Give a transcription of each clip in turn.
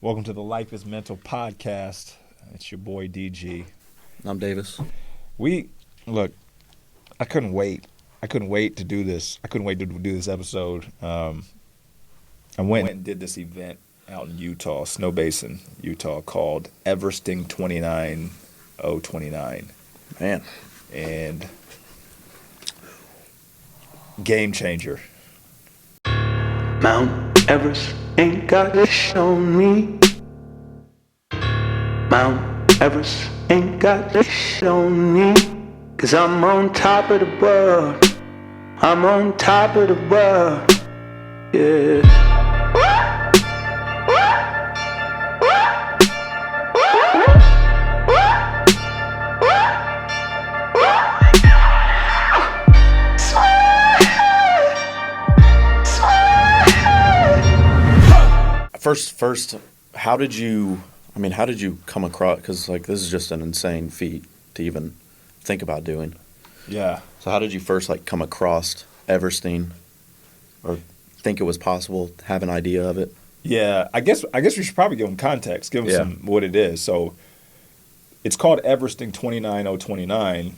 Welcome to the Life is Mental podcast. It's your boy DG. I'm Davis. Look, I couldn't wait. I couldn't wait to do this. I couldn't wait to do this episode. I went and did this event out in Utah, Snow Basin, Utah, called Everesting 29029. Man. And game changer. Mount Everest ain't got it shown me. Mount Everest ain't got it shown me. 'Cause I'm on top of the world. I'm on top of the world. Yeah. First, how did you come across, because this is just an insane feat to even think about doing. Yeah. So how did you first come across Everesting, or think it was possible, have an idea of it? Yeah, I guess we should probably give them context, give them some what it is. So it's called Everesting 29029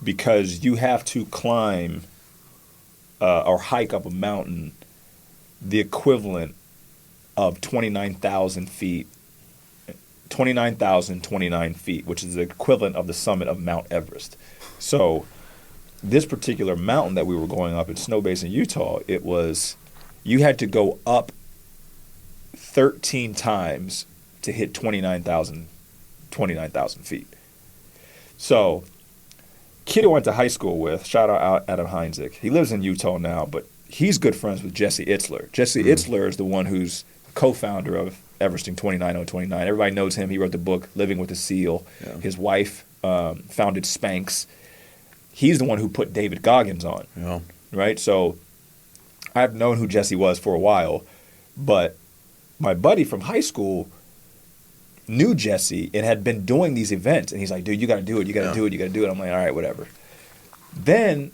because you have to climb or hike up a mountain the equivalent of 29,000 feet, 29,029 feet, which is the equivalent of the summit of Mount Everest. So this particular mountain that we were going up in Snow Basin, Utah, you had to go up 13 times to hit 29,000 feet. So kid I went to high school with, shout out Adam Heinzig. He lives in Utah now, but he's good friends with Jesse Itzler. Jesse Itzler is the one who's co-founder of Everesting 29029. Everybody knows him. He wrote the book Living with a Seal. Yeah. His wife founded Spanx. He's the one who put David Goggins on. Yeah. Right? So I've known who Jesse was for a while, but my buddy from high school knew Jesse and had been doing these events. And he's like, dude, you got to do it. You got to do it. You got to do it. I'm like, all right, whatever. Then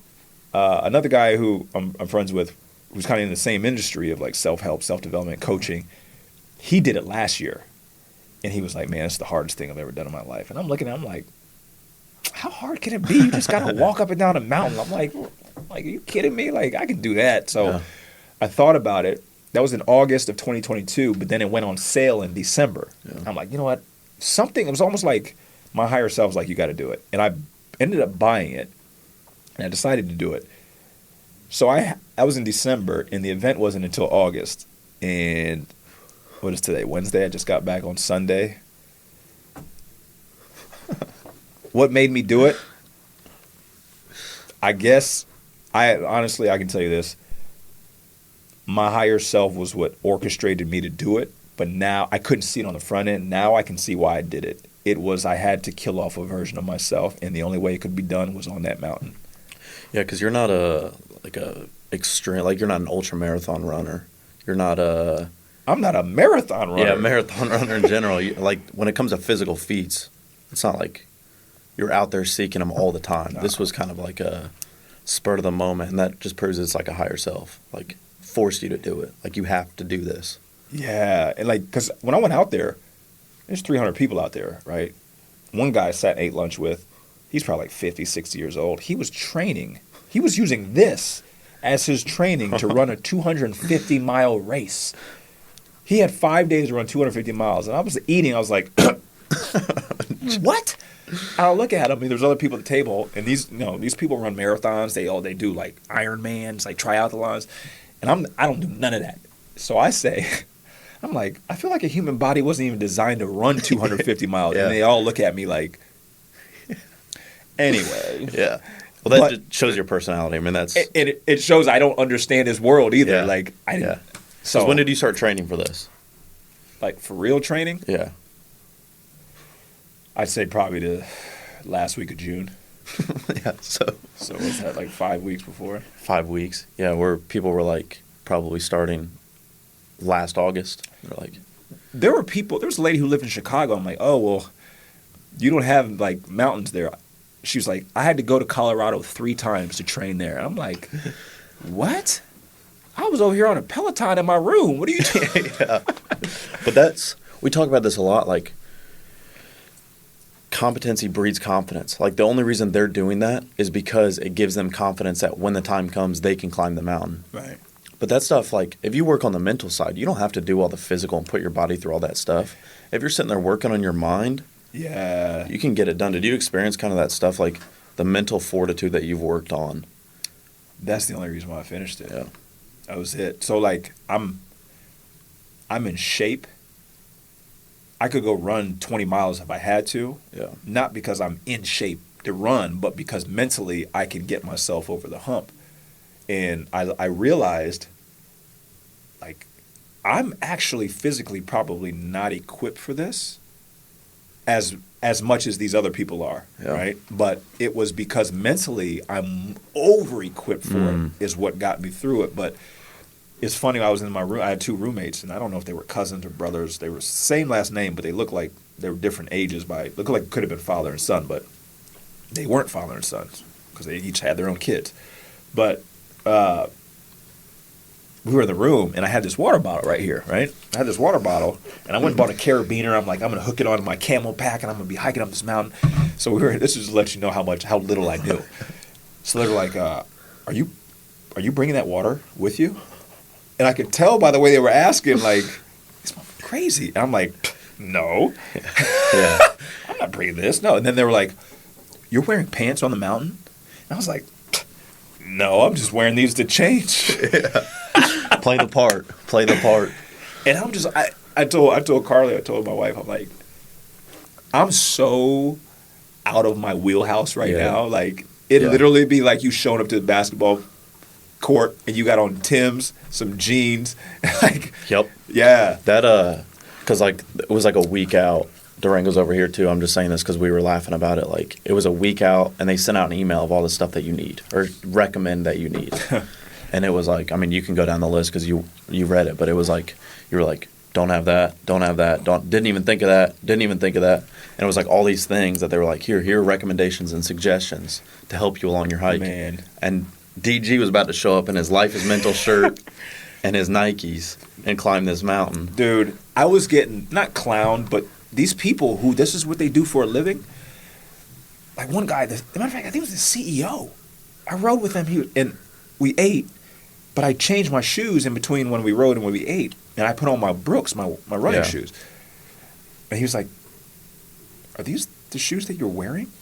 another guy who I'm friends with, who's kind of in the same industry of self-help, self-development, coaching, he did it last year. And he was like, man, it's the hardest thing I've ever done in my life. And I'm looking at him like, how hard can it be? You just got to walk up and down a mountain. I'm like, are you kidding me? I can do that. So I thought about it. That was in August of 2022, but then it went on sale in December. Yeah. I'm like, you know what? It was almost like my higher self was like, you got to do it. And I ended up buying it, and I decided to do it. So I was in December, and the event wasn't until August. And what is today? Wednesday? I just got back on Sunday. What made me do it? I guess, I can tell you this. My higher self was what orchestrated me to do it, but now I couldn't see it on the front end. Now I can see why I did it. It was I had to kill off a version of myself, and the only way it could be done was on that mountain. Yeah, because you're not you're not an ultra marathon runner. You're not I'm not a marathon runner. Yeah, marathon runner in general. When it comes to physical feats, it's not like you're out there seeking them all the time. No. This was kind of like a spur of the moment, and that just proves it's like a higher self. Forced you to do it. You have to do this. Yeah, and because when I went out there, there's 300 people out there, right? One guy I sat and ate lunch with, he's probably 50, 60 years old. He was training. He was using this as his training to run a 250-mile race. He had 5 days to run 250 miles, and I was eating. I was like, what? And I look at him, and there's other people at the table, and these people run marathons. They do Ironmans, triathlons. And I don't do none of that. So I say, I feel like a human body wasn't even designed to run 250 miles. Yeah. And they all look at me like, anyway. Yeah. Well, that just shows your personality. I mean, that's... It shows I don't understand this world either. Yeah. I didn't. Yeah. So when did you start training for this? For real training? Yeah. I'd say probably the last week of June. Yeah, so was that 5 weeks before? 5 weeks, yeah, where people were probably starting last August. There was a lady who lived in Chicago. I'm like, oh, well, you don't have mountains there. She was like, I had to go to Colorado 3 times to train there. I'm like, what? I was over here on a Peloton in my room. What are you doing? Yeah. But we talk about this a lot, like, competency breeds confidence. Like, the only reason they're doing that is because it gives them confidence that when the time comes, they can climb the mountain. Right. But that stuff, like, if you work on the mental side, you don't have to do all the physical and put your body through all that stuff. If you're sitting there working on your mind, Yeah. you can get it done. Did you experience kind of that stuff, like the mental fortitude that you've worked on? That's the only reason why I finished it. Yeah. That was it. So like I'm in shape. I could go run 20 miles if I had to. Yeah. Not because I'm in shape to run, but because mentally I can get myself over the hump. And I realized, like, I'm actually physically probably not equipped for this as much as these other people are, Yeah. right? But it was because mentally I'm over-equipped for it is what got me through it. But it's funny, I was in my room, I had two roommates, and I don't know if they were cousins or brothers. They were same last name, but they looked like they were different ages looked like could have been father and son, but they weren't father and sons because they each had their own kids. But we were in the room, and I had this water bottle right here, right? I had this water bottle, and I went and bought a carabiner. I'm like, I'm going to hook it onto my camel pack, and I'm going to be hiking up this mountain. So this is to let you know how little I knew. So they were like, are you bringing that water with you? And I could tell by the way they were asking, like, this motherfucker crazy. And I'm like, no. Yeah. I'm not bringing this. No. And then they were like, you're wearing pants on the mountain? And I was like, no, I'm just wearing these to change. Yeah. Play the part. Play the part. And I'm just, I told Carly, I told my wife, I'm like, I'm so out of my wheelhouse right now. Like, it'd literally be like you showing up to the basketball court and you got on Tim's, some jeans. Like, Yep. Yeah. That, because, like, it was like a week out. Durango's over here, too. I'm just saying this because we were laughing about it. Like, it was a week out, and they sent out an email of all the stuff that you need or recommend that you need. And it was like, I mean, you can go down the list because you read it, but it was like, you were like, don't have that, didn't even think of that. And it was like all these things that they were like, here are recommendations and suggestions to help you along your hike. Man. And DG was about to show up in his Life is Mental shirt and his Nikes and climb this mountain. Dude, I was getting, not clowned, but these people who this is what they do for a living, like one guy, as a matter of fact, I think it was the CEO. I rode with him, and we ate, but I changed my shoes in between when we rode and when we ate, and I put on my Brooks, my running shoes. And he was like, are these the shoes that you're wearing?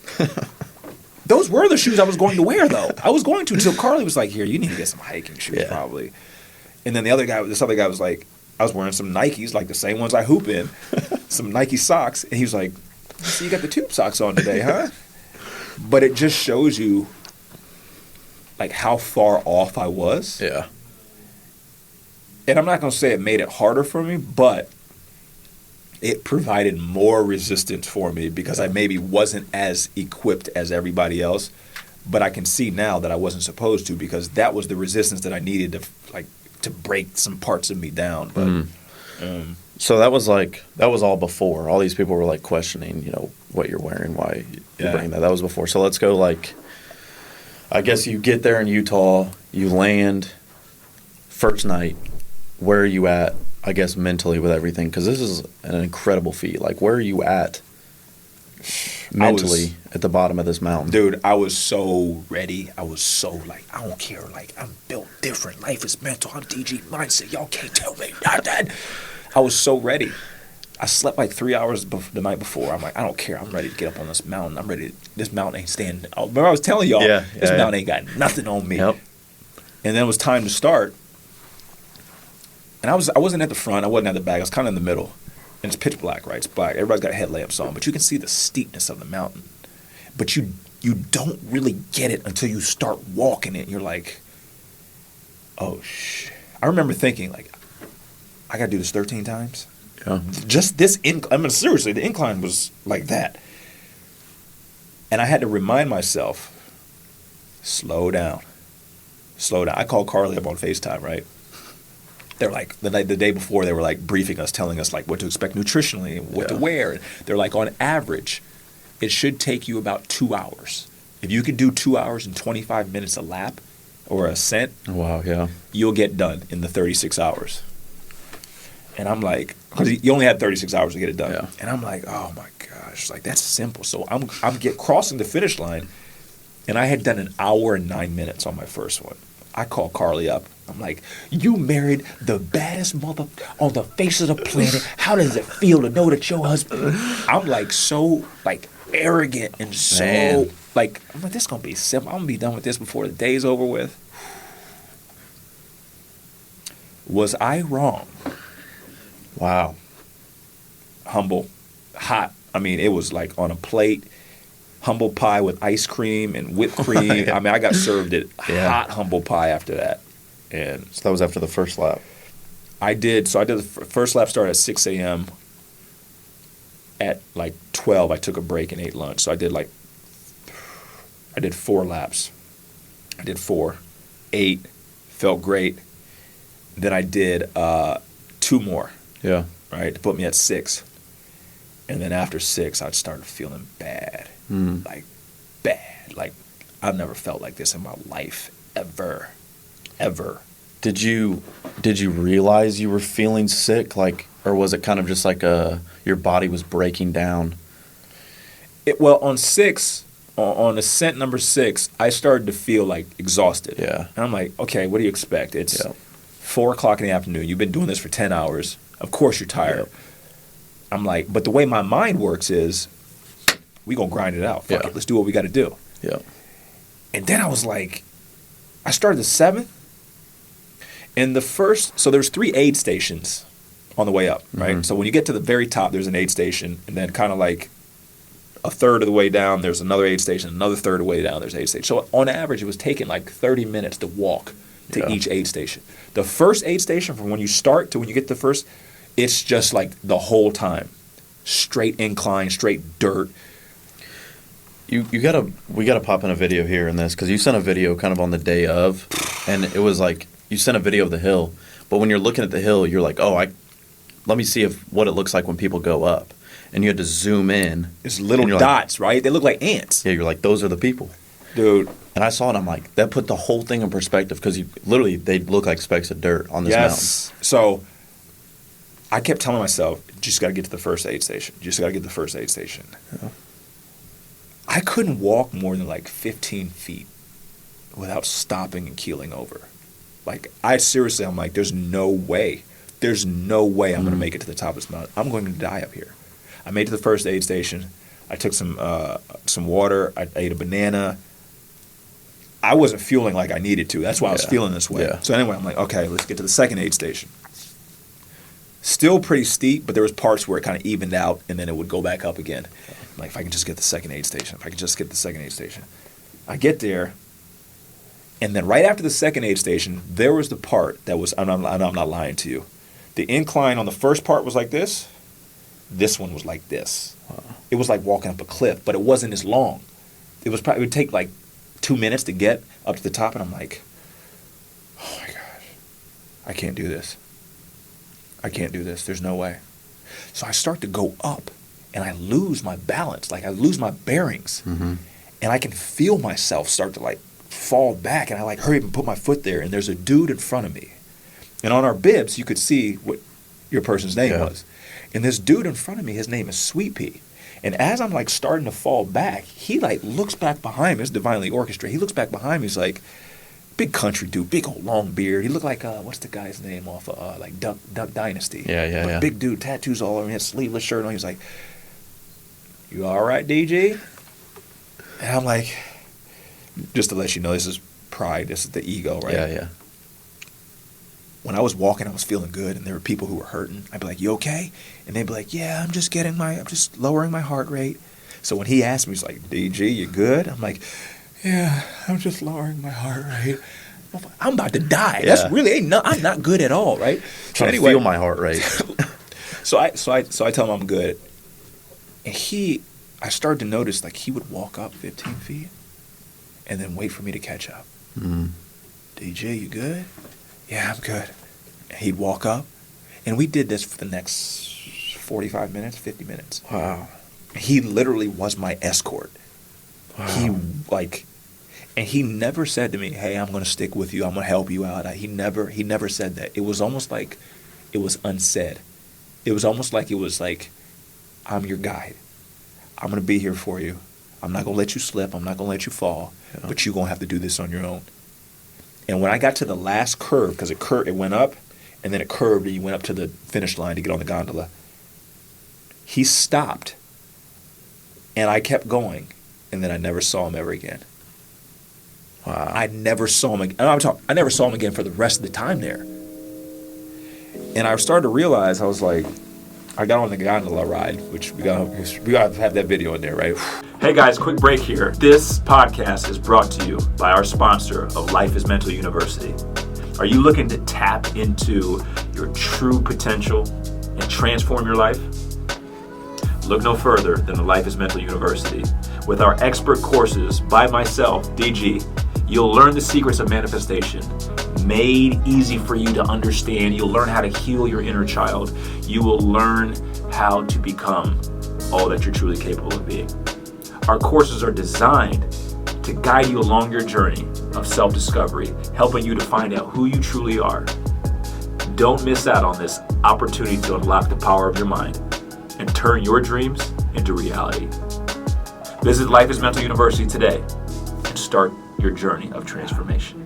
Those were the shoes I was going to wear, though. I was going to until Carly was like, here, you need to get some hiking shoes, probably. And then this other guy was like, I was wearing some Nikes, like the same ones I hoop in, some Nike socks. And he was like, so you got the tube socks on today, huh? But it just shows you, like, how far off I was. Yeah. And I'm not going to say it made it harder for me, but it provided more resistance for me because I maybe wasn't as equipped as everybody else. But I can see now that I wasn't supposed to because that was the resistance that I needed to break some parts of me down. But so that was all before. All these people were like questioning, what you're wearing, why you bring that. That was before. So let's go I guess you get there in Utah, you land, first night. Where are you at, I guess, mentally with everything? Because this is an incredible feat. Like, where are you at mentally at the bottom of this mountain? Dude, I was so ready. I was so like, I don't care. Like, I'm built different. Life is mental. I'm DG mindset. Y'all can't tell me nothing. I was so ready. I slept like 3 hours the night before. I'm like, I don't care. I'm ready to get up on this mountain. I'm ready. This mountain ain't standing. Remember I was telling y'all, this mountain ain't got nothing on me. Yep. And then it was time to start. And I wasn't at the front. I wasn't at the back. I was kind of in the middle. And it's pitch black, right? It's black. Everybody's got headlamps on. But you can see the steepness of the mountain. But you don't really get it until you start walking it. You're like, oh, shit. I remember thinking, like, I got to do this 13 times? Yeah. Just this incline. I mean, seriously, the incline was like that. And I had to remind myself, slow down. Slow down. I called Carly up on FaceTime, right? They're like, the day before, they were like briefing us, telling us like what to expect nutritionally and what to wear. They're like, on average, it should take you about 2 hours. If you could do 2 hours and 25 minutes a lap or ascent, Wow, yeah. you'll get done in the 36 hours. And I'm like, because you only had 36 hours to get it done. Yeah. And I'm like, oh my gosh, like that's simple. So I'm crossing the finish line, and I had done an hour and 9 minutes on my first one. I call Carly up. I'm like, you married the baddest mother on the face of the planet. How does it feel to know that your husband? I'm like so like arrogant and so Man. like I'm like, this is gonna be simple. I'm gonna be done with this before the day's over with. Was I wrong? Wow. Humble, hot. I mean, it was like on a plate, humble pie with ice cream and whipped cream. Yeah. I mean, I got served it Yeah. hot humble pie after that. And So that was after the first lap. I did the first lap started at 6 a.m. At like 12, I took a break and ate lunch. So I did 4 laps. I did 4, 8, felt great. Then I did 2 more. Yeah. Right, to put me at 6. And then after 6, I started feeling bad. Like, bad. Like, I've never felt like this in my life, ever. Did you realize you were feeling sick, like, or was it kind of just like your body was breaking down? Well, on ascent number 6, I started to feel, like, exhausted. Yeah. And I'm like, okay, what do you expect? It's Yeah. 4 o'clock in the afternoon. You've been doing this for 10 hours. Of course you're tired. Yep. I'm like, but the way my mind works is, we gonna grind it out. Fuck Yeah. it. Let's do what we got to do. Yeah. And then I was like, I started the 7th. And the first, so there's 3 aid stations on the way up, right? Mm-hmm. So when you get to the very top, there's an aid station. And then kind of like a third of the way down, there's another aid station. Another third of the way down, there's aid station. So on average, it was taking like 30 minutes to walk to Yeah. each aid station. The first aid station, from when you start to when you get to the first, it's just like the whole time. Straight incline, straight dirt. We gotta pop in a video here in this because you sent a video kind of on the day of, and it was like you sent a video of the hill, but when you're looking at the hill, you're like, let me see what it looks like when people go up, and you had to zoom in. It's little and you're dots, right? They look like ants. Yeah, you're like, those are the people, Dude. and I saw it. I'm like, that put the whole thing in perspective because they look like specks of dirt on this mountain. Yes. So I kept telling myself, just got to get to the first aid station. Just got to get to the first aid station. Yeah. I couldn't walk more than like 15 feet without stopping and keeling over. Like, I'm like, there's no way. There's no way I'm going to make it to the top of this mountain. I'm going to die up here. I made it to the first aid station. I took some water. I ate a banana. I wasn't feeling like I needed to. That's why I was Yeah. feeling this way. Yeah. So anyway, I'm like, okay, let's get to the second aid station. Still pretty steep, but there was parts where it kind of evened out, and then it would go back up again. I'm like, if I can just get the second aid station. I get there, and then right after the second aid station, there was the part that was, I'm not lying to you. The incline on the first part was like this. This one was like this. Wow. It was like walking up a cliff, but it wasn't as long. It would take like 2 minutes to get up to the top, and I'm like, oh my gosh, I can't do this. There's no way. So I start to go up, and I lose my balance. Like, I lose my bearings. Mm-hmm. And I can feel myself start to, like, fall back. And I, like, hurry up and put my foot there. And there's a dude in front of me. And on our bibs, you could see what your person's name was. And this dude in front of me, his name is Sweet Pea. And as I'm, like, starting to fall back, he, like, looks back behind me. It's divinely orchestrated. He looks back behind me. He's like, big country dude, big old long beard. He looked like, what's the guy's name off of, like, Duck Dynasty. Yeah. Big dude, tattoos all over him. He had a sleeveless shirt on. He was like, you all right, DG? And I'm like, just to let you know, this is pride. This is the ego, right? Yeah. When I was walking, I was feeling good, and there were people who were hurting. I'd be like, you okay? And they'd be like, yeah, I'm just lowering my heart rate. So when he asked me, he's like, DG, you good? I'm like, yeah, I'm just lowering my heart rate. I'm about to die. Yeah. That's really I'm not good at all, right? Trying to feel my heart rate. So I tell him I'm good. And I started to notice, like, he would walk up 15 feet and then wait for me to catch up. Mm-hmm. DJ, you good? Yeah, I'm good. And he'd walk up, and we did this for the next 45 minutes, 50 minutes. Wow. He literally was my escort. Wow. And he never said to me, hey, I'm going to stick with you. I'm going to help you out. He never said that. It was almost like it was unsaid. It was almost like it was like, I'm your guide. I'm going to be here for you. I'm not going to let you slip. I'm not going to let you fall. Yeah. But you're going to have to do this on your own. And when I got to the last curve, because it went up, and then it curved, and you went up to the finish line to get on the gondola, he stopped, and I kept going, and then I never saw him ever again. Wow. I never saw him again. I never saw him again for the rest of the time there. And I started to realize, I was like, I got on the gondola ride, which we gotta have that video in there, right? Hey guys, quick break here. This podcast is brought to you by our sponsor of Life is Mental University. Are you looking to tap into your true potential and transform your life? Look no further than the Life is Mental University. With our expert courses by myself, DG, you'll learn the secrets of manifestation, made easy for you to understand. You'll learn how to heal your inner child. You will learn how to become all that you're truly capable of being. Our courses are designed to guide you along your journey of self-discovery, helping you to find out who you truly are. Don't miss out on this opportunity to unlock the power of your mind and turn your dreams into reality. Visit Life is Mental University today and start your journey of transformation.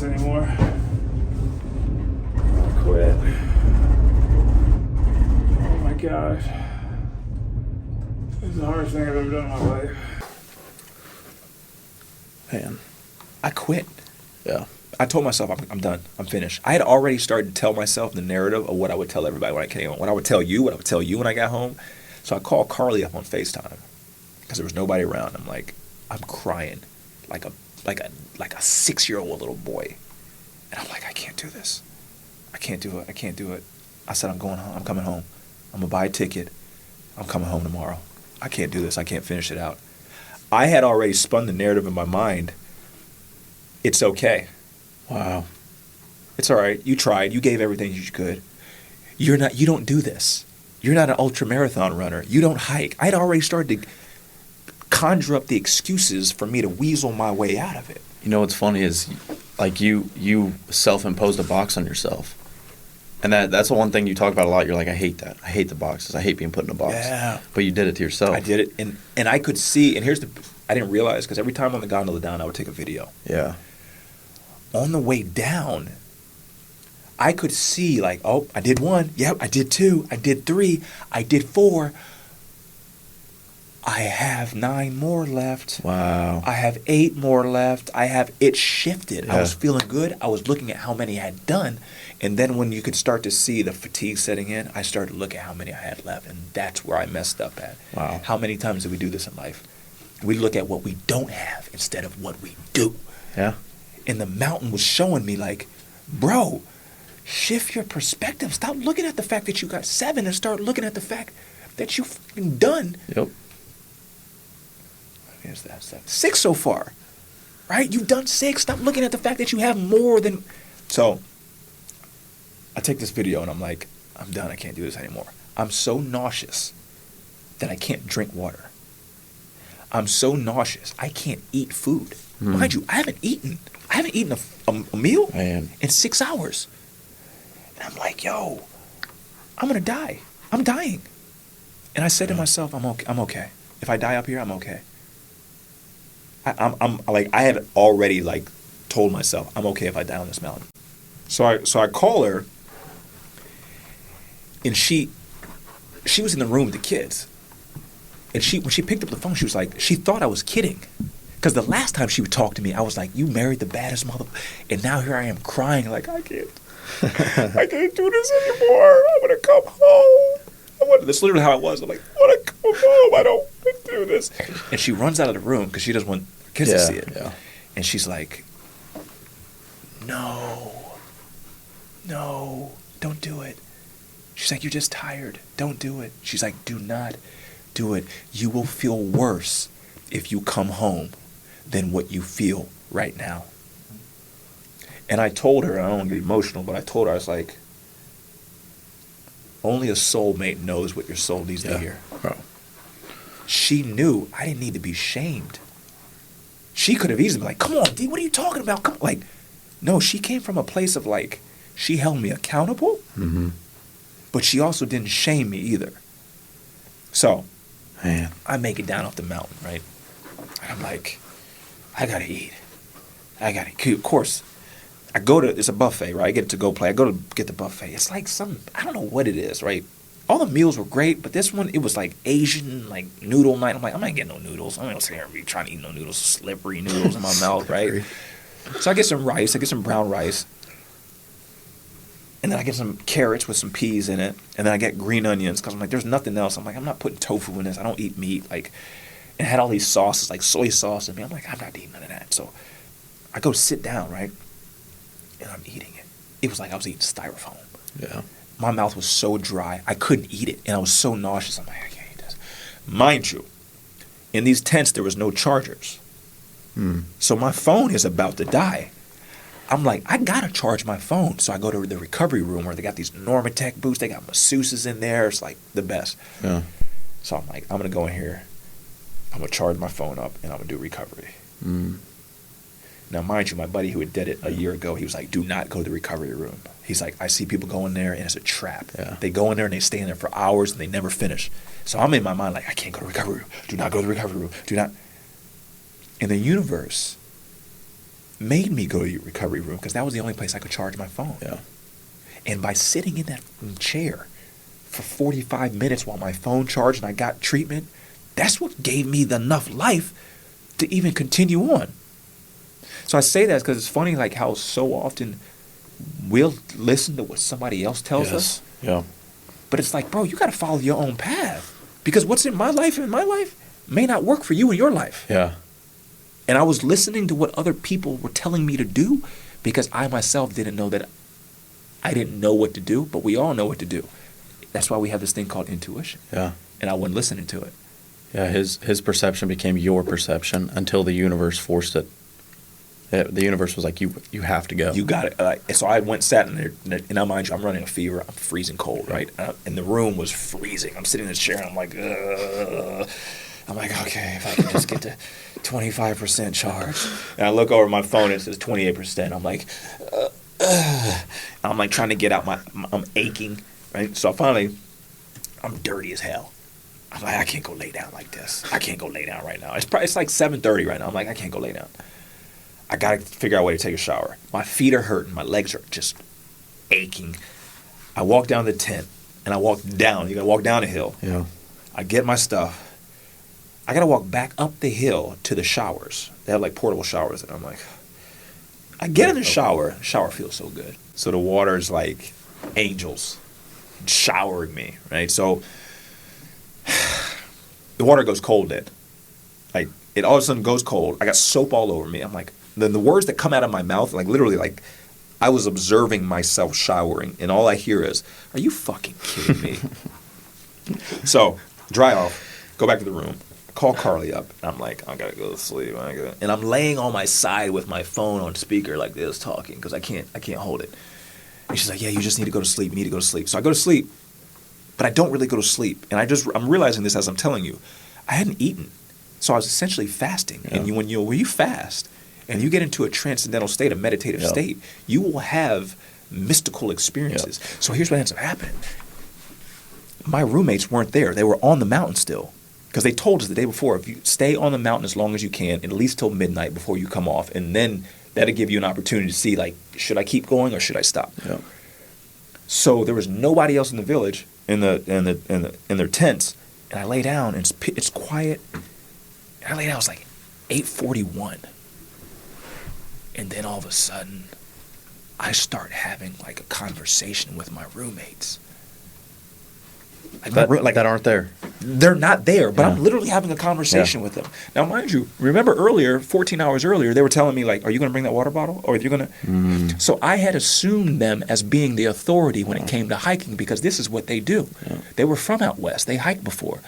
Anymore. I quit. Oh my gosh. This is the hardest thing I've ever done in my life. Man. I quit. Yeah. I told myself, I'm done. I'm finished. I had already started to tell myself the narrative of what I would tell everybody when I came home. What I would tell you when I got home. So I called Carly up on FaceTime because there was nobody around. I'm crying like a 6-year-old little boy. And I'm like, I can't do this. I can't do it. I said, I'm going home. I'm coming home. I'm going to buy a ticket. I'm coming home tomorrow. I can't do this. I can't finish it out. I had already spun the narrative in my mind. It's okay. Wow. It's all right. You tried. You gave everything you could. You don't do this. You're not an ultra marathon runner. You don't hike. I had already started to conjure up the excuses for me to weasel my way out of it. You know what's funny is, like, you self-imposed a box on yourself. And that's the one thing you talk about a lot. You're like, I hate that. I hate the boxes. I hate being put in a box. Yeah. But you did it to yourself. I did it. And I could see, and I didn't realize, because every time on the gondola down, I would take a video. Yeah. On the way down, I could see, like, oh, I did 1. Yep, I did 2. I did 3. I did 4. I have 9 more left. Wow. I have 8 more left. It shifted. Yeah. I was feeling good. I was looking at how many I had done. And then when you could start to see the fatigue setting in, I started to look at how many I had left. And that's where I messed up at. Wow. How many times do we do this in life? We look at what we don't have instead of what we do. Yeah. And the mountain was showing me, like, bro, shift your perspective. Stop looking at the fact that you got 7 and start looking at the fact that you fucking done. Yep. Here's that 6 so far, right? You've done 6. Stop looking at the fact that you have more than. So I take this video and I'm like, I'm done. I can't do this anymore. I'm so nauseous that I can't drink water. I'm so nauseous I can't eat food. Mind you, I haven't eaten a meal Man. in 6 hours. And I'm like, yo, I'm gonna die. I'm dying. And I said to myself, I'm okay. If I die up here, I'm okay. I'm like, I had already, like, told myself I'm okay if I die on this mountain. So I call her, and she was in the room with the kids, and when she picked up the phone, she was like, she thought I was kidding, because the last time she would talk to me, I was like, you married the baddest mother, and now here I am crying like, I can't do this anymore. I want to come home. That's literally how it was. I'm like, I want to come home. I don't want to do this. And she runs out of the room because she doesn't want kids to see it. Yeah. And she's like, no, don't do it. She's like, you're just tired. Don't do it. She's like, do not do it. You will feel worse if you come home than what you feel right now. And I told her, I don't want to get emotional, but I told her, I was like, only a soulmate knows what your soul needs to hear. Bro. She knew I didn't need to be shamed. She could have easily been like, come on, D, what are you talking about? Come on. Like, no, she came from a place of like, she held me accountable, but she also didn't shame me either. So, Man. I make it down off the mountain, right? And I'm like, I gotta eat. Of course, I go to, it's a buffet, right? I get to go play. I go to get the buffet. It's like I don't know what it is, right? All the meals were great, but this one, it was like Asian, like noodle night. I'm like, I'm not getting no noodles. I'm not gonna sit here and be trying to eat no noodles, slippery noodles in my mouth, right? So I get some rice. I get some brown rice. And then I get some carrots with some peas in it. And then I get green onions because I'm like, there's nothing else. I'm like, I'm not putting tofu in this. I don't eat meat. Like, and it had all these sauces, like soy sauce in me. I'm like, I'm not eating none of that. So I go sit down, right? And I'm eating it. It was like I was eating styrofoam. Yeah. My mouth was so dry, I couldn't eat it. And I was so nauseous. I'm like, I can't eat this. Mind you, in these tents, there was no chargers. So my phone is about to die. I'm like, I gotta charge my phone. So I go to the recovery room where they got these Normatec boots. They got masseuses in there. It's like the best. Yeah. So I'm like, I'm gonna go in here. I'm gonna charge my phone up and I'm gonna do recovery. Now, mind you, my buddy who had did it a year ago, he was like, do not go to the recovery room. He's like, I see people go in there and it's a trap. Yeah. They go in there and they stay in there for hours and they never finish. So I'm in my mind like, I can't go to the recovery room. Do not go to the recovery room. Do not. And the universe made me go to the recovery room because that was the only place I could charge my phone. Yeah. And by sitting in that chair for 45 minutes while my phone charged and I got treatment, that's what gave me enough life to even continue on. So I say that because it's funny like how so often we'll listen to what somebody else tells us. Yeah. But it's like, bro, you got to follow your own path. Because what's in my life may not work for you in your life. Yeah. And I was listening to what other people were telling me to do because I myself didn't know that I didn't know what to do, but we all know what to do. That's why we have this thing called intuition. Yeah. And I wasn't listening to it. Yeah, his perception became your perception until the universe forced it. The universe was like, you have to go. You got it. So I went, sat in there, and now mind you, I'm running a fever. I'm freezing cold, right? And the room was freezing. I'm sitting in this chair, and I'm like, ugh. I'm like, okay, if I can just get to 25% charge. And I look over my phone, and it says 28%. I'm like, I'm like trying to get out I'm aching, right? So finally, I'm dirty as hell. I'm like, I can't go lay down like this. I can't go lay down right now. It's like 7:30 right now. I'm like, I can't go lay down. I got to figure out a way to take a shower. My feet are hurting. My legs are just aching. I walk down the tent, and I walk down. You got to walk down the hill. Yeah. I get my stuff. I got to walk back up the hill to the showers. They have, like, portable showers. And I'm like, I get in the shower. The shower feels so good. So the water is like angels showering me, right? So the water goes cold then. Like, it all of a sudden goes cold. I got soap all over me. I'm like, then the words that come out of my mouth, like literally, like I was observing myself showering, and all I hear is, "Are you fucking kidding me?" So dry off, go back to the room, call Carly up, and I'm like, I gotta go to sleep. And I'm laying on my side with my phone on speaker like this, talking because I can't hold it. And she's like, "Yeah, you just need to go to sleep. You need to go to sleep." So I go to sleep, but I don't really go to sleep, and I'm realizing this as I'm telling you, I hadn't eaten. So I was essentially fasting. Yeah. And when you fast and you get into a transcendental state, a meditative state, you will have mystical experiences. So here's what ends up happening. My roommates weren't there. They were on the mountain still. Because they told us the day before, if you stay on the mountain as long as you can, at least till midnight before you come off, and then that'll give you an opportunity to see, like, should I keep going or should I stop? Yeah. So there was nobody else in the village, in their tents, and I lay down, and it's quiet. And I lay down, it was like 8:41. And then all of a sudden, I start having like a conversation with my roommates. Like that aren't there. They're not there, but I'm literally having a conversation with them. Now, mind you, remember earlier, 14 hours earlier, they were telling me, like, are you going to bring that water bottle? Or are you going to... So I had assumed them as being the authority when it came to hiking because this is what they do. Yeah. They were from out west. They hiked before.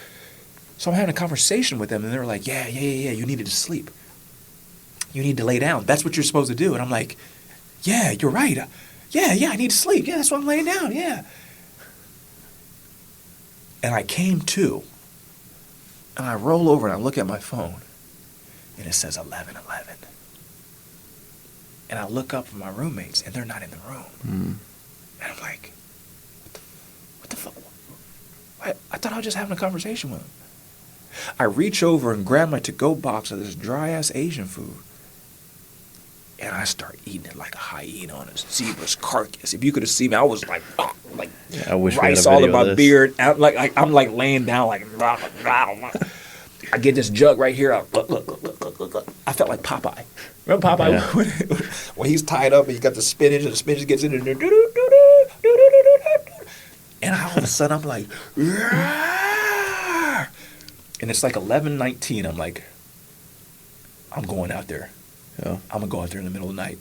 So I'm having a conversation with them, and they're like, yeah, you needed to sleep. You need to lay down. That's what you're supposed to do. And I'm like, Yeah, you're right. Yeah, I need to sleep. Yeah, that's why I'm laying down. Yeah. And I came to, and I roll over and I look at my phone, and it says 11:11. And I look up for my roommates, and they're not in the room. Mm. And I'm like, what the fuck? I thought I was just having a conversation with them. I reach over and grab my to-go box of this dry-ass Asian food. And I start eating it like a hyena on a zebra's carcass. If you could have seen me, I was like I wish we had rice a all in video my of this. beard. I'm like laying down like. I get this jug right here. I felt like Popeye. Remember Popeye Yeah. when he's tied up and he's got the spinach and the spinach gets in there. And all of a sudden I'm like, and it's like 11:19. I'm like, I'm going out there. Yeah. I'm going to go out there in the middle of the night.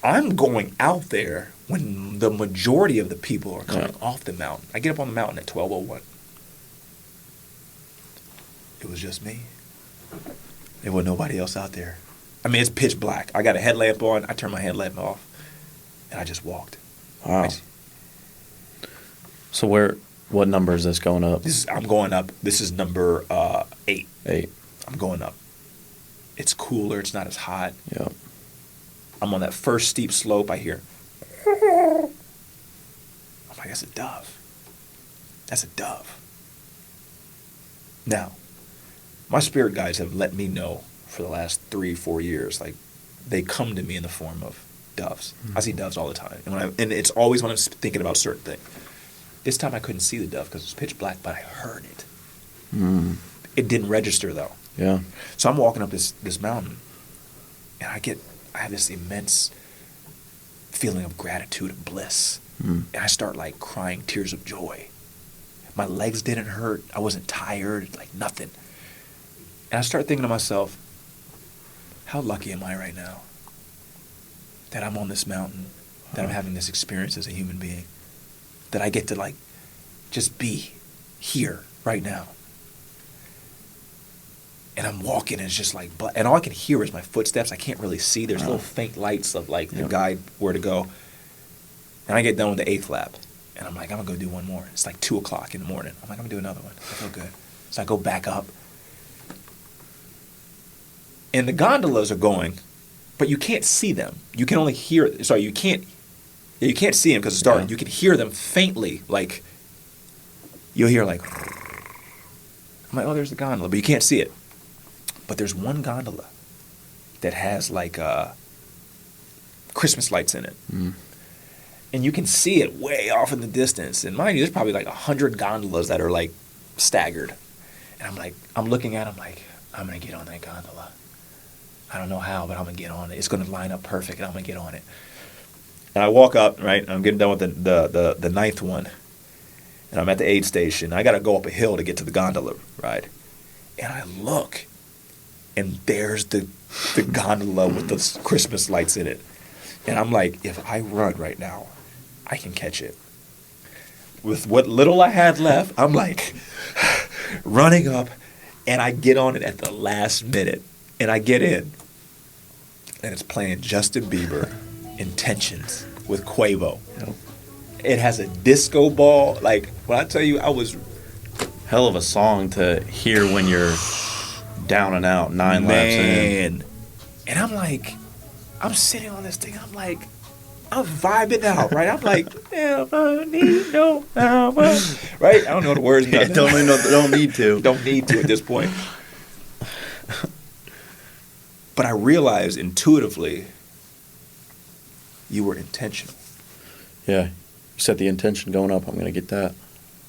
I'm going out there when the majority of the people are coming off the mountain. I get up on the mountain at 12:01. It was just me. There was nobody else out there. I mean, it's pitch black. I got a headlamp on. I turned my headlamp off, and I just walked. Wow. So what number is this going up? I'm going up. This is number 8. 8. I'm going up. It's cooler. It's not as hot. Yeah. I'm on that first steep slope. I hear. I'm like, that's a dove. That's a dove. Now, my spirit guides have let me know for the last 3-4 years, like, they come to me in the form of doves. Mm-hmm. I see doves all the time. And it's always when I'm thinking about certain things. This time I couldn't see the dove because it was pitch black, but I heard it. Mm. It didn't register, though. Yeah. So I'm walking up this mountain, and I have this immense feeling of gratitude and bliss. Mm. And I start, like, crying tears of joy. My legs didn't hurt. I wasn't tired, like nothing. And I start thinking to myself, how lucky am I right now that I'm on this mountain, that I'm having this experience as a human being, that I get to, like, just be here right now. And I'm walking, and it's just like, and all I can hear is my footsteps. I can't really see. There's little faint lights of, like, the guide where to go. And I get done with the 8th lap, and I'm like, I'm going to go do one more. It's like 2 o'clock in the morning. I'm like, I'm going to do another one. I feel good. So I go back up. And the gondolas are going, but you can't see them. You can only hear, sorry, you can't see them because it's dark. Yeah. You can hear them faintly, like, you'll hear, like, I'm like, oh, there's the gondola, but you can't see it. But there's one gondola that has, like, Christmas lights in it. Mm. And you can see it way off in the distance. And mind you, there's probably like 100 gondolas that are, like, staggered. And I'm like, I'm looking at them like, I'm going to get on that gondola. I don't know how, but I'm going to get on it. It's going to line up perfect, and I'm going to get on it. And I walk up, right? And I'm getting done with the 9th one. And I'm at the aid station. I got to go up a hill to get to the gondola, right? And I look, and there's the gondola with the Christmas lights in it. And I'm like, if I run right now, I can catch it. With what little I had left, I'm like running up, and I get on it at the last minute. And I get in, and it's playing Justin Bieber, Intentions, with Quavo. Yep. It has a disco ball. Like, when I tell you, I was... Hell of a song to hear when you're down and out, 9 laps in. And I'm like, I'm sitting on this thing, I'm like, I'm vibing out, right? I'm like, never need no power. Right? I don't know the words. Yeah, don't need to. Don't need to at this point. But I realized intuitively you were intentional. Yeah. You set the intention going up, I'm going to get that.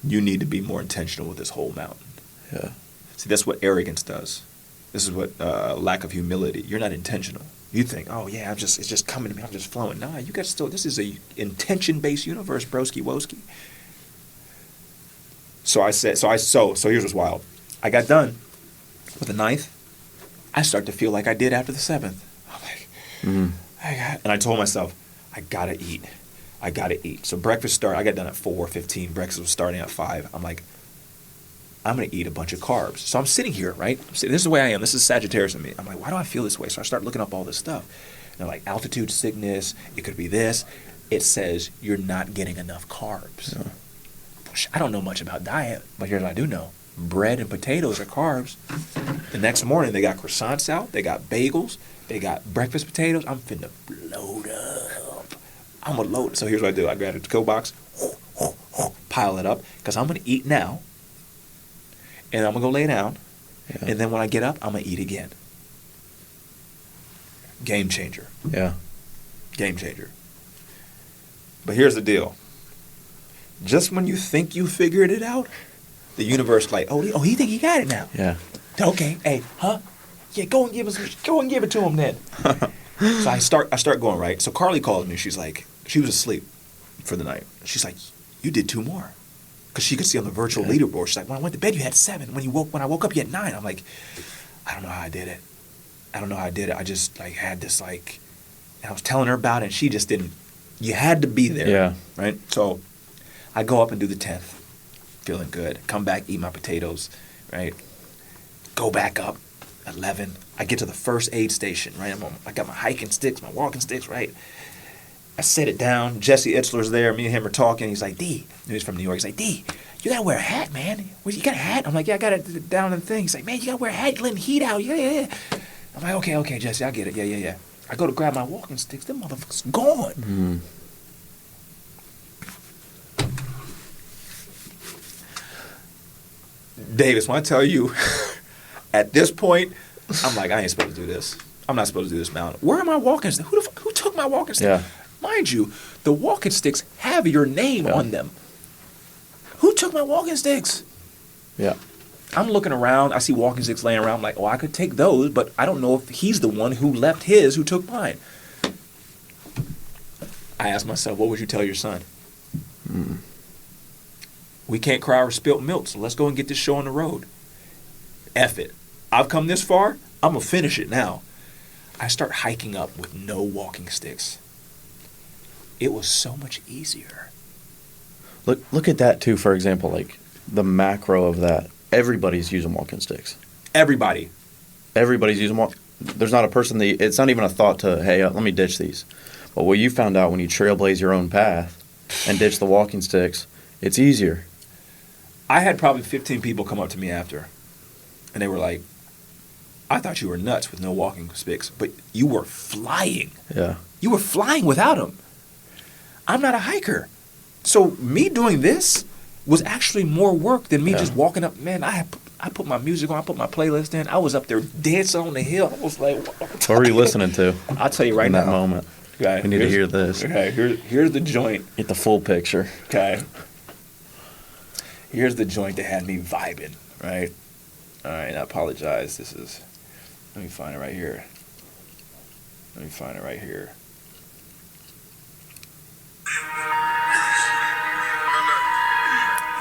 You need to be more intentional with this whole mountain. Yeah. See, that's what arrogance does. This is what lack of humility. You're not intentional. You think, oh yeah, it's just coming to me. I'm just flowing. Nah, you got still. This is a intention-based universe, broski woski. So here's what's wild. I got done with the 9th. I start to feel like I did after the 7th. I'm like, and I told myself, I gotta eat. So breakfast started. I got done at 4:15. Breakfast was starting at 5. I'm like, I'm going to eat a bunch of carbs. So I'm sitting here, right? This is the way I am. This is Sagittarius in me. I'm like, why do I feel this way? So I start looking up all this stuff. they're like altitude sickness. It could be this. It says you're not getting enough carbs. Yeah. I don't know much about diet, but here's what I do know. Bread and potatoes are carbs. The next morning, they got croissants out. They got bagels. They got breakfast potatoes. I'm finna load up. I'm going to load. So here's what I do. I grab a to-go box, pile it up, because I'm going to eat now, and I'm going to go lay down, and then when I get up, I'm going to eat again. Game changer. Yeah. Game changer. But here's the deal. Just when you think you figured it out, the universe like, oh, he think he got it now. Yeah. Okay, hey, huh? Yeah, go and give it to him then. So I start going, right? So Carly calls me. She's like, she was asleep for the night. She's like, you did 2 more. Because she could see on the virtual leaderboard. She's like, when I went to bed, you had 7. When I woke up, you had 9. I'm like, I don't know how I did it. I just like had this like, and I was telling her about it, and she just didn't. You had to be there. Yeah. Right? So I go up and do the 10th. Feeling good. Come back, eat my potatoes, right? Go back up, 11. I get to the first aid station, right? I got my hiking sticks, my walking sticks, right? I set it down. Jesse Itzler's there. Me and him are talking. He's like, D. He's from New York. He's like, D, you got to wear a hat, man. You got a hat? I'm like, yeah, I got it down in the thing. He's like, man, you got to wear a hat. You're letting heat out. Yeah. I'm like, okay, Jesse, I get it. Yeah. I go to grab my walking sticks. Them motherfuckers gone. Mm. Davis, when I tell you, at this point, I'm like, I ain't supposed to do this. I'm not supposed to do this mountain. Where are my walking sticks? Who took my walking sticks? Yeah. Mind you, the walking sticks have your name on them. Who took my walking sticks? Yeah. I'm looking around. I see walking sticks laying around. I'm like, oh, I could take those, but I don't know if he's the one who left his who took mine. I asked myself, what would you tell your son? We can't cry over spilt milk, so let's go and get this show on the road. F it. I've come this far. I'm going to finish it now. I start hiking up with no walking sticks. It was so much easier. Look at that, too, for example, like the macro of that. Everybody's using walking sticks. Everybody's using there's not a person it's not even a thought to, hey, let me ditch these. But what you found out when you trailblaze your own path and ditch the walking sticks, it's easier. I had probably 15 people come up to me after, and they were like, I thought you were nuts with no walking sticks, but you were flying. Yeah. You were flying without them. I'm not a hiker. So me doing this was actually more work than me just walking up. Man, I put my music on. I put my playlist in. I was up there dancing on the hill. I was like, what were you listening to? I'll tell you right in now. that moment. Okay, we need to hear this. Okay, here's the joint. Get the full picture. Okay. Here's the joint that had me vibing, right? All right, I apologize. Let me find it right here.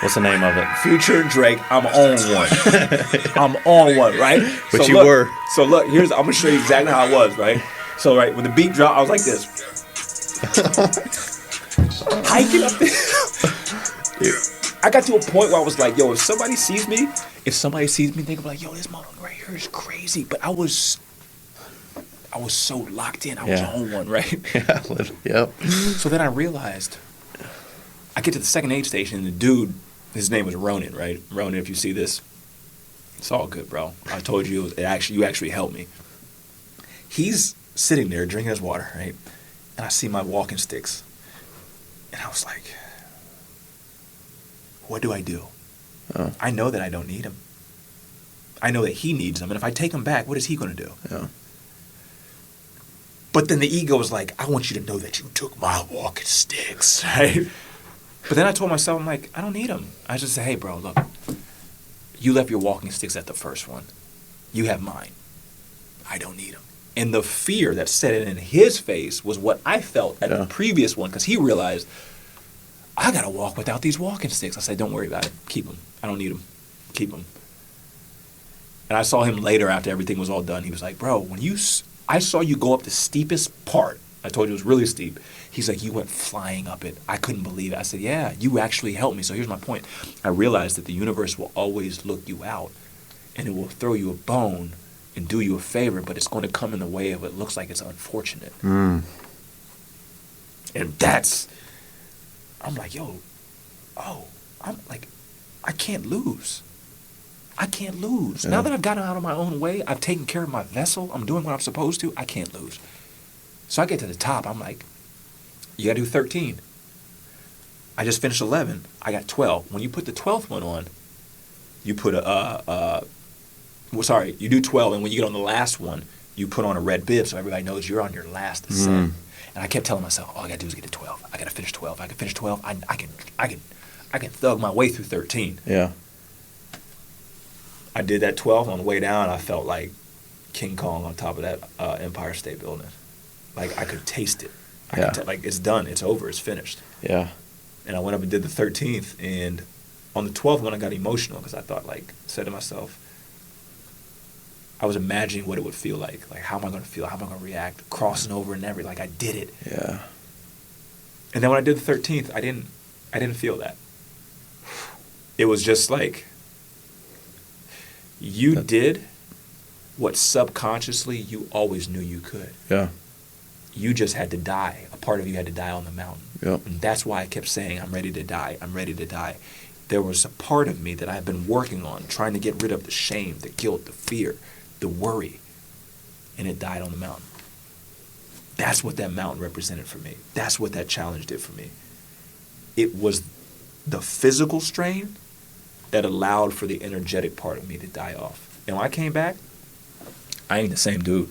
What's the name of it? Future Drake, I'm on one. I'm on one, right? Which so you look, were. So look, I'm going to show you exactly how I was, right? So, right, when the beat dropped, I was like this. Hiking up there. I got to a point where I was like, yo, if somebody sees me, they're going to be like, yo, this motherfucker right here is crazy. But I was so locked in. I was on one, right? Yeah, yep. So then I realized, I get to the second aid station, and the dude, his name was Ronan, right? Ronan, if you see this, it's all good, bro. I told you, you actually helped me. He's sitting there drinking his water, right? And I see my walking sticks. And I was like, what do I do? Oh. I know that I don't need them. I know that he needs them. And if I take them back, what is he going to do? Yeah. But then the ego was like, I want you to know that you took my walking sticks, right? But then I told myself, I'm like, I don't need them. I just said, hey, bro, look, you left your walking sticks at the first one. You have mine. I don't need them. And the fear that set in his face was what I felt at the previous one, because he realized, I got to walk without these walking sticks. I said, don't worry about it. Keep them. I don't need them. Keep them. And I saw him later after everything was all done. He was like, bro, I saw you go up the steepest part. I told you it was really steep. He's like, you went flying up it. I couldn't believe it. I said, yeah, you actually helped me. So here's my point. I realized that the universe will always look you out, and it will throw you a bone and do you a favor, but it's going to come in the way of it looks like it's unfortunate. Mm. And that's, I'm like, I'm like, I can't lose. I can't lose. Yeah. Now that I've gotten out of my own way, I've taken care of my vessel, I'm doing what I'm supposed to, I can't lose. So I get to the top, I'm like, you got to do 13. I just finished 11. I got 12. When you put the 12th one on, you put you do 12, and when you get on the last one, you put on a red bib so everybody knows you're on your last ascent. And I kept telling myself, all I gotta do is get to 12. I gotta finish 12. I can finish 12. I can thug my way through 13. Yeah. I did that 12 on the way down. I felt like King Kong on top of that Empire State Building. Like I could taste it. Like it's done. It's over. It's finished. Yeah. And I went up and did the 13th, and on the 12th one I got emotional because I thought, like, said to myself, I was imagining what it would feel like how am I going to feel, how am I going to react, crossing over and everything, like I did it. Yeah. And then when I did the 13th, I didn't feel that. It was just like, you did what subconsciously you always knew you could. Yeah. You just had to die. A part of you had to die on the mountain. Yep. And that's why I kept saying, I'm ready to die. I'm ready to die. There was a part of me that I've been working on, trying to get rid of the shame, the guilt, the fear, the worry. And it died on the mountain. That's what that mountain represented for me. That's what that challenge did for me. It was the physical strain that allowed for the energetic part of me to die off. And when I came back, I ain't the same dude.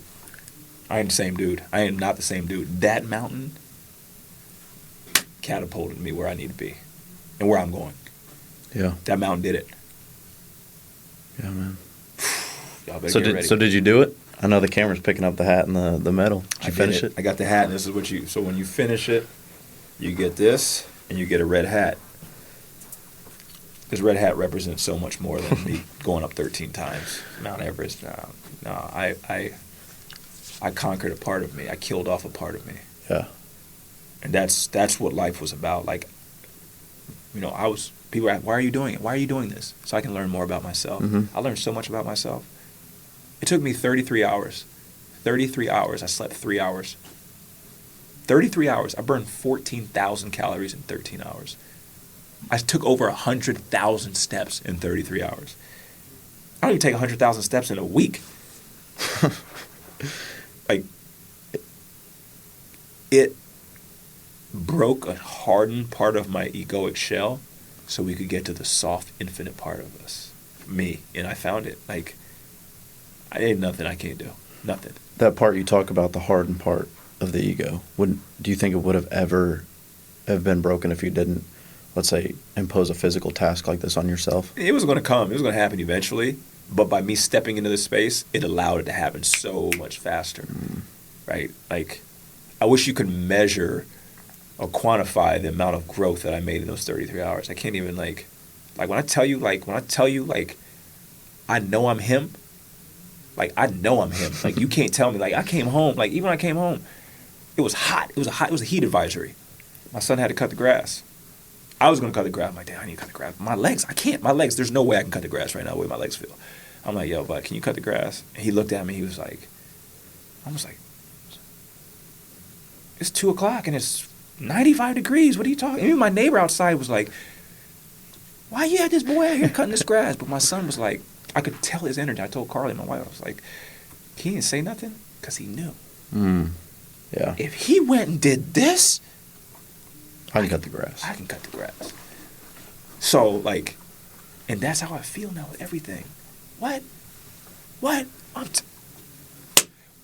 I ain't the same dude. I am not the same dude. That mountain catapulted me where I need to be and where I'm going. Yeah. That mountain did it. Yeah, man. Y'all better get ready. So did you do it? I know the camera's picking up the hat and the medal. Did you finish it? I got the hat, and this is what so when you finish it, you get this, and you get a red hat. This red hat represents so much more than me going up 13 times Mount Everest. No, I conquered a part of me. I killed off a part of me. Yeah. And that's what life was about. Like, people were asking, why are you doing it? Why are you doing this? So I can learn more about myself. Mm-hmm. I learned so much about myself. It took me 33 hours. 33 hours. I slept 3 hours. 33 hours. I burned 14,000 calories in 13 hours. I took over 100,000 steps in 33 hours. I don't even take 100,000 steps in a week. Like, it broke a hardened part of my egoic shell so we could get to the soft, infinite part of us, me. And I found it. Like, I ain't nothing I can't do. Nothing. That part you talk about, the hardened part of the ego, do you think it would have ever have been broken if you didn't, let's say, impose a physical task like this on yourself? It was going to come. It was going to happen eventually. But by me stepping into this space, it allowed it to happen so much faster, right? Like, I wish you could measure or quantify the amount of growth that I made in those 33 hours. I can't even, like when I tell you, I know I'm him. Like, I know I'm him. Like, you can't tell me. Like, I came home. Like, even when I came home, it was hot. It was a heat advisory. My son had to cut the grass. I was going to cut the grass. I'm like, damn, I need to cut the grass. My legs, I can't. My legs, there's no way I can cut the grass right now the way my legs feel. I'm like, yo, bud, can you cut the grass? And he looked at me. He was like, I was like, it's 2 o'clock and it's 95 degrees. What are you talking? Even my neighbor outside was like, why you had this boy out here cutting this grass? But my son was like, I could tell his energy. I told Carly, my wife, I was like, he didn't say nothing because he knew. Yeah. If he went and did this, I can cut the grass. I can cut the grass. So, like, and that's how I feel now with everything. What? When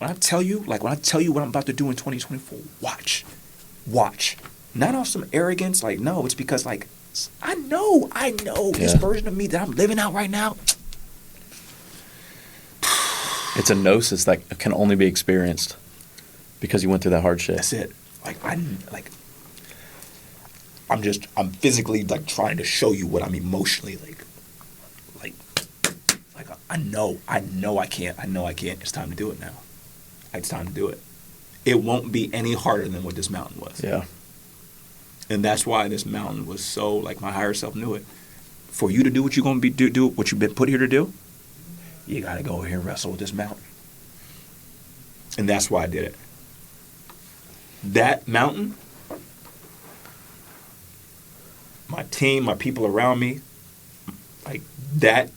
I tell you what I'm about to do in 2024, watch. Not off some arrogance, like, no, it's because, like, I know this version of me that I'm living out right now. It's a gnosis that can only be experienced because you went through that hardship. That's it. I'm physically, like, trying to show you what I'm emotionally, like I know I can't. It's time to do it now. It's time to do it. It won't be any harder than what this mountain was. Yeah. And that's why this mountain was so, like, my higher self knew it. For you to do what you're going to do what you've been put here to do, you got to go here and wrestle with this mountain. And that's why I did it. That mountain, my team, my people around me, like that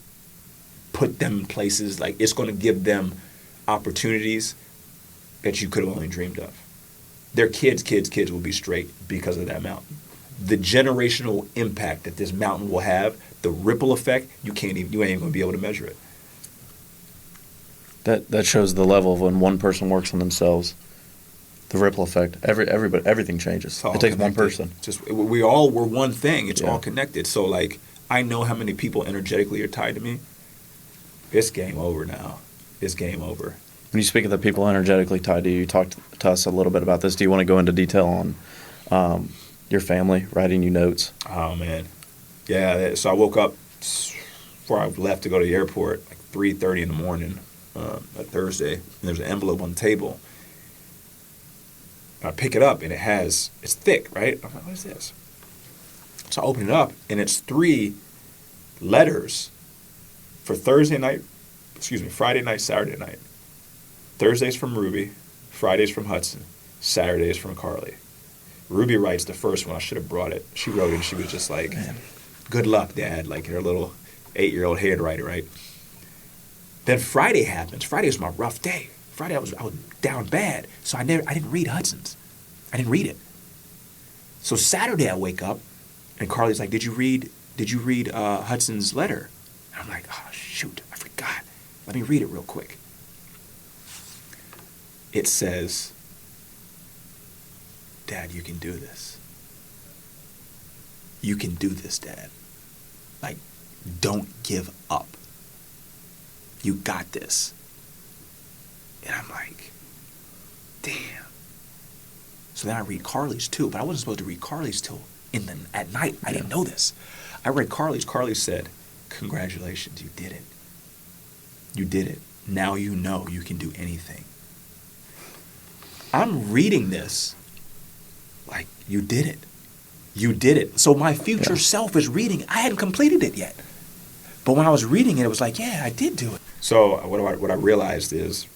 put them in places, like it's going to give them opportunities that you could have only dreamed of. Their kids will be straight because of that mountain. The generational impact that this mountain will have, the ripple effect, you ain't even going to be able to measure it. That shows the level of when one person works on themselves. The ripple effect. Everything changes. It takes one person. We're one thing. It's all connected. So like, I know how many people energetically are tied to me. It's game over now. It's game over. When you speak of the people energetically tied to you, talked to us a little bit about this. Do you want to go into detail on your family writing you notes? Oh man, yeah. So I woke up before I left to go to the airport, like 3:30 in the morning, a Thursday, and there's an envelope on the table. I pick it up and it's thick, right? I'm like, what is this? So I open it up and it's 3 letters for Friday night, Saturday night. Thursday's from Ruby, Friday's from Hudson, Saturday's from Carly. Ruby writes the first one. I should have brought it. She wrote it and she was just like, good luck, Dad, like her little 8-year-old handwriter, right? Then Friday happens. Friday was my rough day. Friday I was down bad, so I didn't read Hudson's. I didn't read it. So Saturday I wake up, and Carly's like, "Did you read Hudson's letter?" And I'm like, "Oh shoot, I forgot. Let me read it real quick." It says, "Dad, you can do this. You can do this, Dad. Like, don't give up. You got this." And I'm like, damn. So then I read Carly's too, but I wasn't supposed to read Carly's till at night. I didn't know this. I read Carly's. Carly said, "Congratulations, you did it. You did it. Now you know you can do anything." I'm reading this like, you did it. You did it. So my future self is reading. I hadn't completed it yet. But when I was reading it, it was like, yeah, I did do it. So what I realized is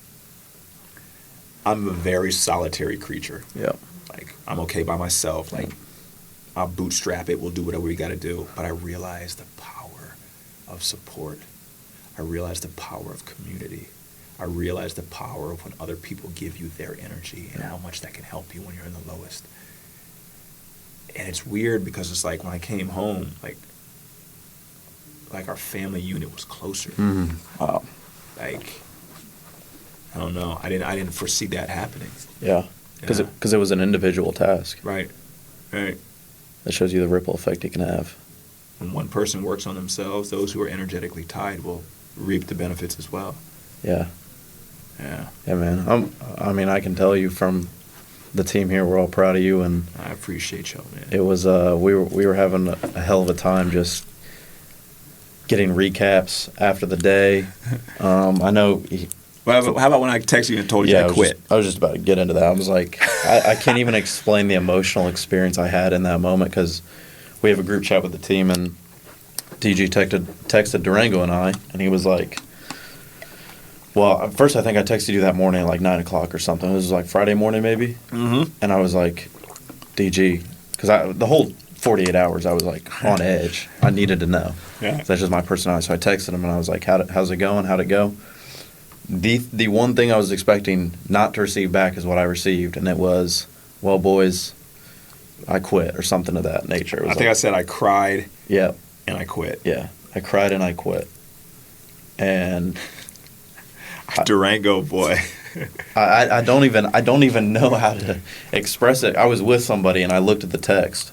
I'm a very solitary creature. Yeah. Like, I'm okay by myself. Like, I'll bootstrap it. We'll do whatever we got to do. But I realized the power of support. I realized the power of community. I realized the power of when other people give you their energy and how much that can help you when you're in the lowest. And it's weird because it's like when I came home, like our family unit was closer. Mm-hmm. Wow. Like, I don't know. I didn't foresee that happening. Yeah. Because it was an individual task. Right. Right. That shows you the ripple effect it can have. When one person works on themselves, those who are energetically tied will reap the benefits as well. Yeah. Yeah. Yeah, man. I can tell you from the team here, we're all proud of you, and I appreciate y'all, man. it was we were having a hell of a time just getting recaps after the day. I know. Well, how about when I texted you and told you I quit? I was just about to get into that. I was like, I can't even explain the emotional experience I had in that moment because we have a group chat with the team, and DG texted Durango and I, and he was like, well, at first I think I texted you that morning at like 9 o'clock or something. It was like Friday morning maybe. Mm-hmm. And I was like, DG, because the whole 48 hours I was like on edge. I needed to know. Yeah. That's just my personality. So I texted him and I was like, how's it going? How'd it go? The one thing I was expecting not to receive back is what I received, and it was, well, boys, I quit, or something of that nature. I think I said I cried. Yeah. And I quit. Yeah. I cried and I quit. And Durango boy. I don't even know how to express it. I was with somebody and I looked at the text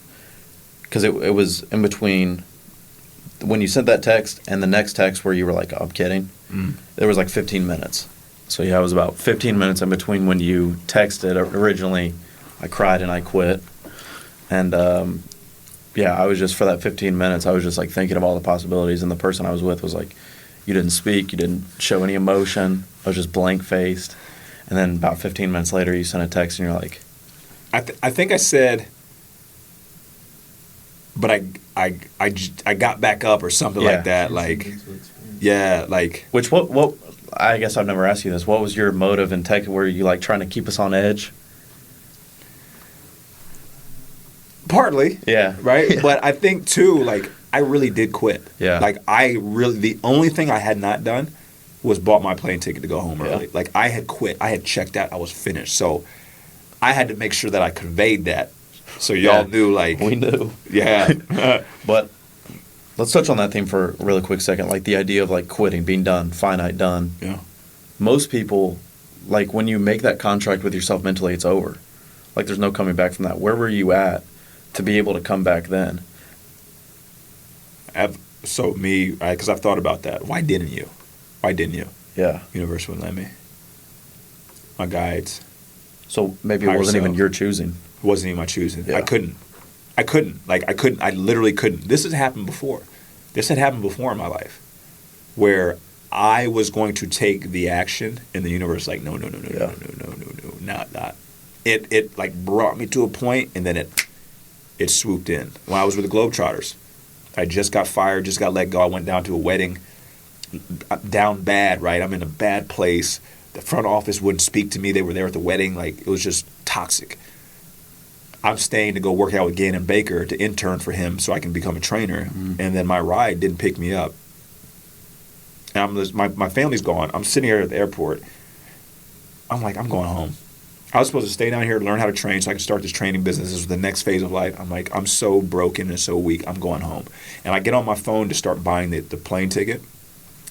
because it was in between when you sent that text and the next text where you were like, oh, I'm kidding. There was like 15 minutes. So yeah, it was about 15 minutes in between when you texted originally. I cried and I quit. And I was just, for that 15 minutes, I was just like thinking of all the possibilities. And the person I was with was like, you didn't speak, you didn't show any emotion. I was just blank-faced. And then about 15 minutes later, you sent a text and you're like, I think I said, but I got back up or something like that. Like, Yeah, like Which what I guess I've never asked you this. What was your motive in tech? Were you like trying to keep us on edge? partly. Yeah. Right? Yeah. But I think too, like I really did quit. Yeah. Like the only thing I had not done was bought my plane ticket to go home early. Yeah. Like I had quit. I had checked out. I was finished. So I had to make sure that I conveyed that. So y'all Yeah. knew like We knew. yeah. But let's touch on that theme for a really quick second. Like the idea of like quitting, being done, finite, done. Yeah. Most people, like when you make that contract with yourself mentally, it's over. Like there's no coming back from that. Where were you at to be able to come back then? So me, because I've thought about that. Why didn't you? Why didn't you? Yeah. Universe wouldn't let me. My guides. So maybe it Higher wasn't even self. your choosing. It wasn't even my choosing. Yeah. I couldn't. Like I couldn't. I literally couldn't. This has happened before. This had happened before in my life, where I was going to take the action, and the universe like, no, Yeah. not. It like brought me to a point, and then it swooped in. When I was with the Globetrotters, I just got fired, just got let go. I went down to a wedding, down bad. Right, I'm in a bad place. The front office wouldn't speak to me. They were there at the wedding. Like it was just toxic. I'm staying to go work out with Gannon Baker to intern for him so I can become a trainer. Mm-hmm. And then my ride didn't pick me up. And my family's gone. I'm sitting here at the airport. I'm like, I'm going home. I was supposed to stay down here to learn how to train so I could start this training business. This was the next phase of life. I'm like, I'm so broken and so weak. I'm going home. And I get on my phone to start buying the plane ticket.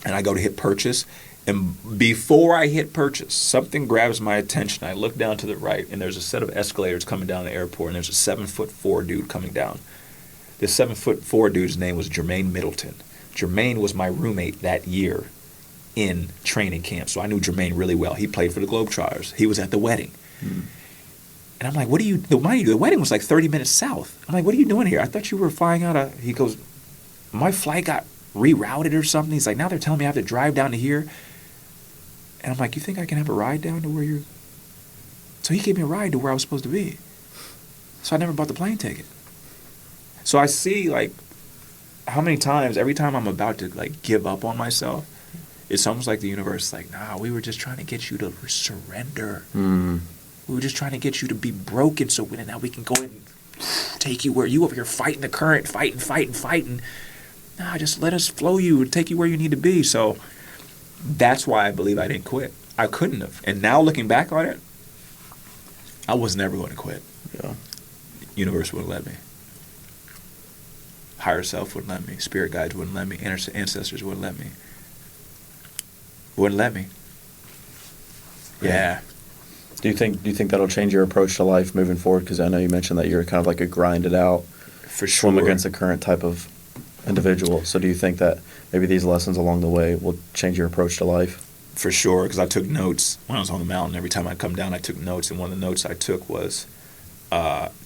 And I go to hit purchase. And before I hit purchase, something grabs my attention. I look down to the right, and there's a set of escalators coming down the airport, and there's a 7'4" dude coming down. This 7'4" dude's name was Jermaine Middleton. Jermaine was my roommate that year in training camp, so I knew Jermaine really well. He played for the Globetrotters. He was at the wedding. And I'm like, what are you, the wedding was like 30 minutes south. I'm like, what are you doing here? I thought you were flying out he goes, my flight got rerouted or something. He's like, now they're telling me I have to drive down to here. And I'm like, you think I can have a ride down to where you're... So he gave me a ride to where I was supposed to be. So I never bought the plane ticket. So I see, like, how many times, every time I'm about to, like, give up on myself, it's almost like the universe is like, nah, we were just trying to get you to surrender. Mm. We were just trying to get you to be broken so now we can go and take you where you over here fighting the current, fighting. Nah, just let us flow you, take you where you need to be. So... that's why I believe I didn't quit. I couldn't have. And now looking back on it, I was never going to quit. Yeah. Universe wouldn't let me. Higher self wouldn't let me. Spirit guides wouldn't let me. Ancestors wouldn't let me. Wouldn't let me. Yeah. Do you think that'll change your approach to life moving forward? Because I know you mentioned that you're kind of like a grinded out, For sure. swim against the current type of individual. So do you think that maybe these lessons along the way will change your approach to life? For sure, because I took notes when I was on the mountain. Every time I come down, I took notes, and one of the notes I took was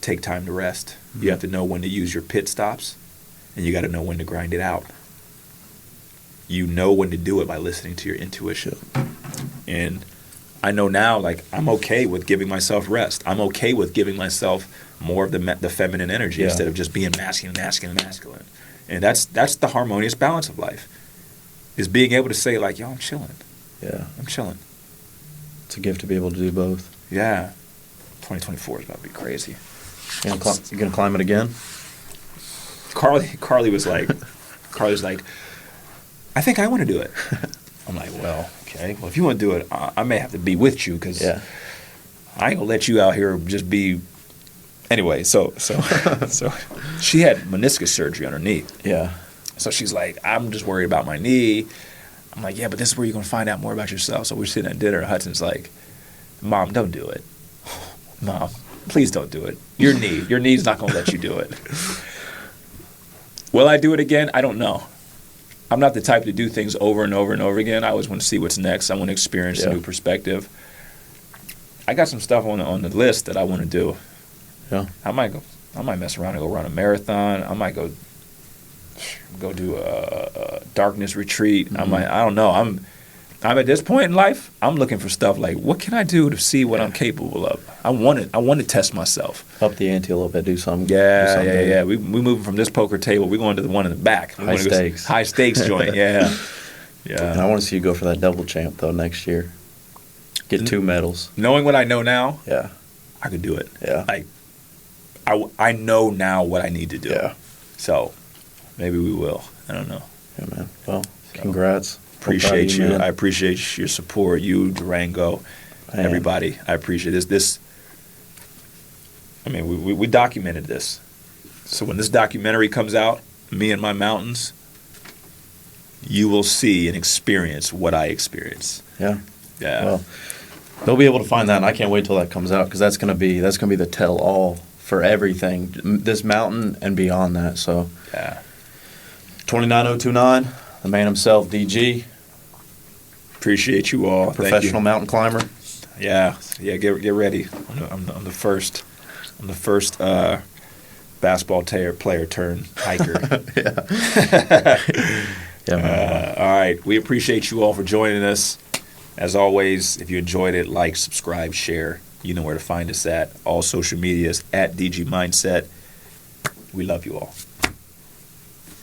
take time to rest. You have to know when to use your pit stops, and you got to know when to grind it out. You know when to do it by listening to your intuition. And I know now, like, I'm okay with giving myself rest. I'm okay with giving myself more of the feminine energy instead of just being masculine. And that's the harmonious balance of life, is being able to say, like, yo, I'm chilling. Yeah. I'm chilling. It's a gift to be able to do both. Yeah. 2024 is about to be crazy. You gonna climb it again? Carly was like, I think I want to do it. I'm like, well, okay. Well, if you want to do it, I may have to be with you because Yeah. I ain't gonna let you out here just be. Anyway, so she had meniscus surgery on her knee. Yeah. So she's like, I'm just worried about my knee. I'm like, yeah, but this is where you're gonna find out more about yourself. So we're sitting at dinner, and Hudson's like, Mom, don't do it. Mom, please don't do it. Your knee's not gonna let you do it. Will I do it again? I don't know. I'm not the type to do things over and over and over again. I always want to see what's next. I want to experience a new perspective. I got some stuff on the list that I want to do. Yeah. I might mess around and go run a marathon. I might go do a darkness retreat. Mm-hmm. I don't know. I'm at this point in life, I'm looking for stuff like, what can I do to see what I'm capable of? I want to test myself. Up the ante a little bit, do something. Yeah. We moving from this poker table. We're going to the one in the back. High stakes High stakes joint. Yeah. And I want to see you go for that double champ though next year. Get 2 medals. Knowing what I know now, Yeah. I could do it. Yeah. I know now what I need to do. Yeah. So maybe we will. I don't know. Yeah, man. Well, congrats. Appreciate you. Man. I appreciate your support. You, Durango, Man. everybody. I appreciate this. I mean, we documented this. So when this documentary comes out, me and my mountains, you will see and experience what I experience. Yeah. Yeah. Well, they'll be able to find that, and I can't wait till that comes out because that's gonna be the tell all for everything, this mountain and beyond that. So Yeah. 29029, the man himself, DG, Appreciate you all. Thank professional you. mountain climber. Yeah. Get ready. I'm the first. I'm the first basketball player turned hiker. Yeah, man. All right. We appreciate you all for joining us. As always, if you enjoyed it, like, subscribe, share. You know where to find us at. All social medias at DG Mindset. We love you all.